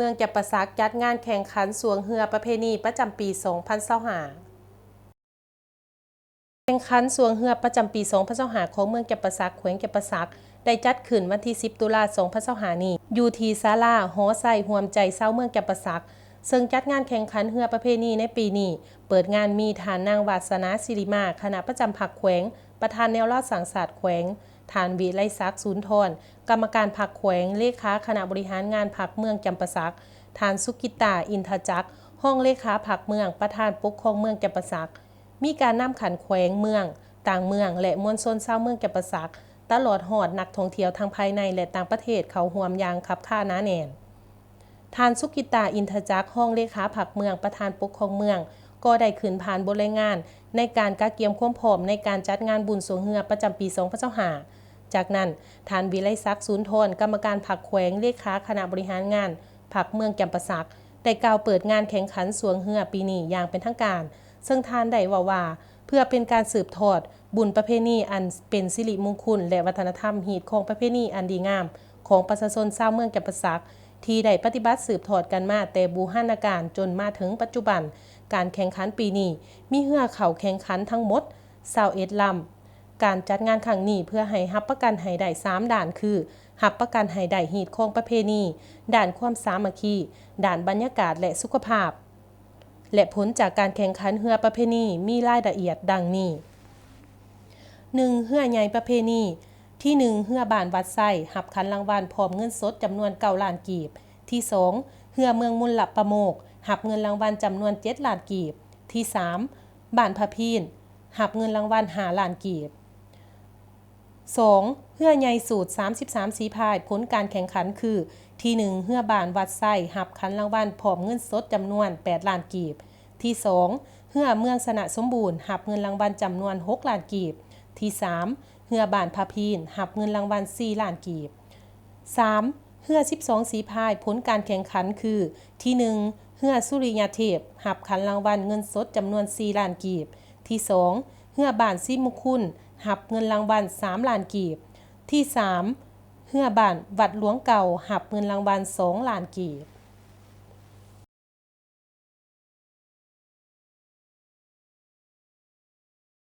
เมืองจับปะซักจัดงานแข่งขันสวงเรือประเพณีประจำปี 2025 แข่งขันสวงเรือประจำปี 2025 ของเมืองจับปะซักแขวงจับปะซักได้จัดขึ้นวันที่ 10 ตุลาคม 2025 นี้อยู่ที่ศาลาหอไส้ห่วมใจเศร้าเมืองจับปะซักซึ่งจัดงานแข่งขันเรือประเพณีในปีนี้เปิดงานมีฐานนางวาสนาศิริมาคณะประจำพรรคแขวงประธานแนวราษฎรสังสาสตร์แขวงฐานวิไลศักดิ์ศูนย์ทรกรรมการพรรคแขวงเลขาคณะบริหารงานพรรคเมืองจำปาสักฐานสุกิตาอินทจักรห้องเลขาพรรคเมืองประธานปกครองเมืองจำปาสักมีการนำขันแขวงเมืองต่างเมืองและมวลชนชาวเมืองจำปาสักตลอดหอดนักท่องเที่ยวทางภายในและต่างประเทศเขาห่วมยางขับข้าน้าแน่นฐานสุกิตาอินทจักรห้องเลขาพรรคเมืองประธานปกครองเมืองก็ได้ขึ้นผ่านบทรายงานในการกะเกียมความพร้อมในการจัดงานบุญสวงเรือประจำปี 2025 จากนั้นฐานวิไลศักดิ์ศูนย์ทรกรรมการพรรคแขวงเลขาคณะบริหารงานพรรคเมืองจำปาสักได้กล่าวเปิดงานแข่งขันสวงเรือปีนี้อย่างเป็นทางการซึ่งทานได้ว่าเพื่อเป็นการสืบทอดบุญประเพณีอันเป็นสิริมงคลและวัฒนธรรมหีดของประเพณีอันดีงามของประชาชนชาวเมืองจำปาสักที่ได้ปฏิบัติสืบทอดกันมาแต่บูรณาการจนมาถึงปัจจุบันการแข่งขันปีนี้มีเรือเข่าแข่งขันทั้งหมด21 ลำการจัดงานครั้งนี้เพื่อให้รับประกันให้ได้3ด่านคือรับประกันให้ได้หีดของประเพณีด่านความสามัคคีด่านบรรยากาศและสุขภาพและผลจากการแข่งขันเรือประเพณีมีรายละเอียดดังนี้ 1. เรือใหญ่ประเพณีที่ 1 เรือบ้านวัดไส้หับขันรางวัลพร้อมเงินสดจำนวน9 ล้านกีบที่ 2. เรือเมืองมุลละประโมกหับเงินรางวัลจำนวน7 ล้านกีบที่ 3. บ้านพะพีนหับเงินรางวัล5 ล้านกีบ 2. เรือใหญ่สูตร33 สีพายผลการแข่งขันคือที่ 1 เรือบ้านวัดไส้หับขันรางวัลพร้อมเงินสดจำนวน8 ล้านกีบที่ 2. เรือเมืองสนะสมบูรณ์หับเงินรางวัลจำนวน6 ล้านกีบที่ 3. เรือบ้านพะพีนหับเงินรางวัล4 ล้านกีบ 3. เรือ12 สีพายผลการแข่งขันคือที่ 1 เรือสุริยเทพหับขันรางวัลเงินสดจำนวน4 ล้านกีบที่ 2. เรือบ้านซิมุคุณหับเงินรางวัล3 ล้านกีบที่ 3. เรือบ้านวัดหลวงเก่าหับเงินรางวัล2 ล้านกีบ